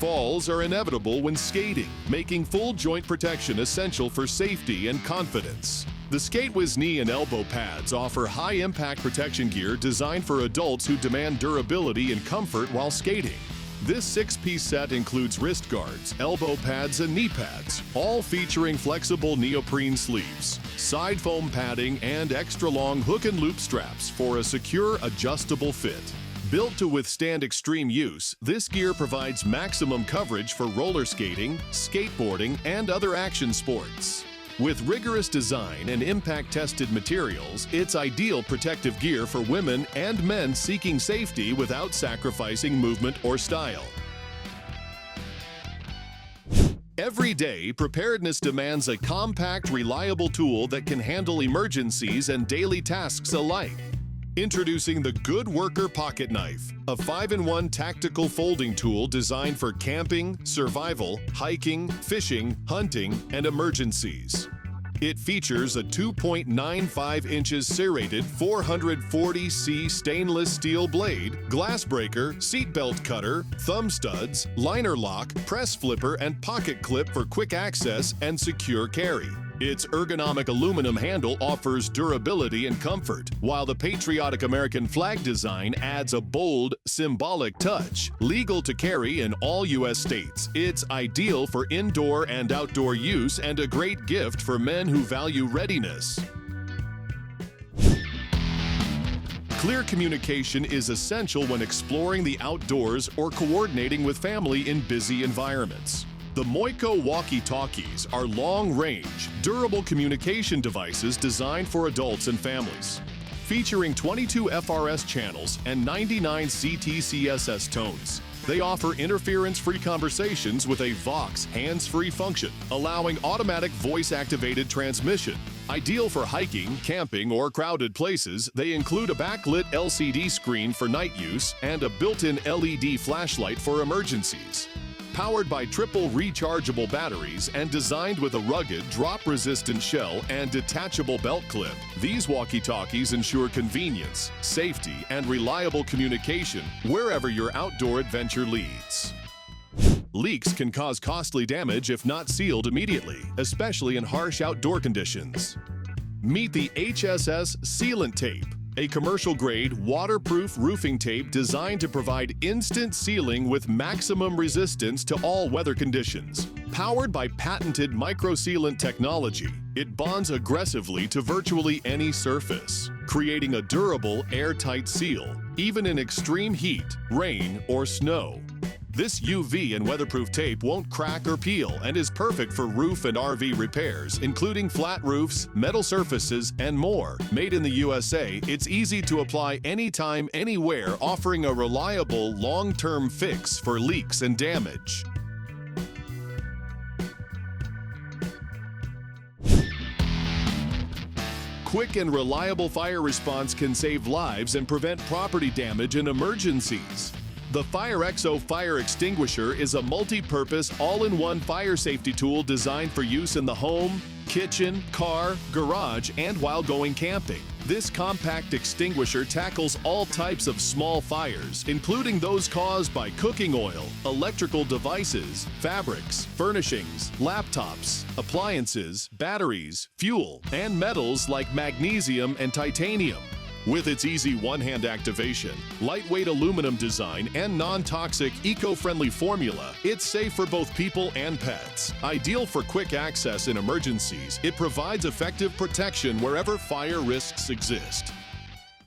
Falls are inevitable when skating, making full joint protection essential for safety and confidence. The SkateWiz knee and elbow pads offer high-impact protection gear designed for adults who demand durability and comfort while skating. This 6-piece set includes wrist guards, elbow pads, and knee pads, all featuring flexible neoprene sleeves, side foam padding, and extra-long hook and loop straps for a secure, adjustable fit. Built to withstand extreme use, this gear provides maximum coverage for roller skating, skateboarding, and other action sports. With rigorous design and impact-tested materials, it's ideal protective gear for women and men seeking safety without sacrificing movement or style. Every day, preparedness demands a compact, reliable tool that can handle emergencies and daily tasks alike. Introducing the Good Worker Pocket Knife, a 5-in-1 tactical folding tool designed for camping, survival, hiking, fishing, hunting, and emergencies. It features a 2.95 inches serrated 440C stainless steel blade, glass breaker, seatbelt cutter, thumb studs, liner lock, press flipper, and pocket clip for quick access and secure carry. Its ergonomic aluminum handle offers durability and comfort, while the patriotic American flag design adds a bold, symbolic touch. Legal to carry in all U.S. states, it's ideal for indoor and outdoor use and a great gift for men who value readiness. Clear communication is essential when exploring the outdoors or coordinating with family in busy environments. The MOICO Walkie-Talkies are long-range, durable communication devices designed for adults and families. Featuring 22 FRS channels and 99 CTCSS tones, they offer interference-free conversations with a Vox hands-free function, allowing automatic voice-activated transmission. Ideal for hiking, camping, or crowded places, they include a backlit LCD screen for night use and a built-in LED flashlight for emergencies. Powered by triple rechargeable batteries and designed with a rugged, drop-resistant shell and detachable belt clip, these walkie-talkies ensure convenience, safety, and reliable communication wherever your outdoor adventure leads. Leaks can cause costly damage if not sealed immediately, especially in harsh outdoor conditions. Meet the HSS Sealant Tape, a commercial-grade, waterproof roofing tape designed to provide instant sealing with maximum resistance to all weather conditions. Powered by patented MicroSealant technology, it bonds aggressively to virtually any surface, creating a durable, airtight seal, even in extreme heat, rain, or snow. This UV and weatherproof tape won't crack or peel and is perfect for roof and RV repairs, including flat roofs, metal surfaces, and more. Made in the USA, it's easy to apply anytime, anywhere, offering a reliable, long-term fix for leaks and damage. Quick and reliable fire response can save lives and prevent property damage in emergencies. The Firexo Fire Extinguisher is a multi-purpose, all-in-one fire safety tool designed for use in the home, kitchen, car, garage, and while going camping. This compact extinguisher tackles all types of small fires, including those caused by cooking oil, electrical devices, fabrics, furnishings, laptops, appliances, batteries, fuel, and metals like magnesium and titanium. With its easy one-hand activation, lightweight aluminum design, and non-toxic, eco-friendly formula, it's safe for both people and pets. Ideal for quick access in emergencies, it provides effective protection wherever fire risks exist.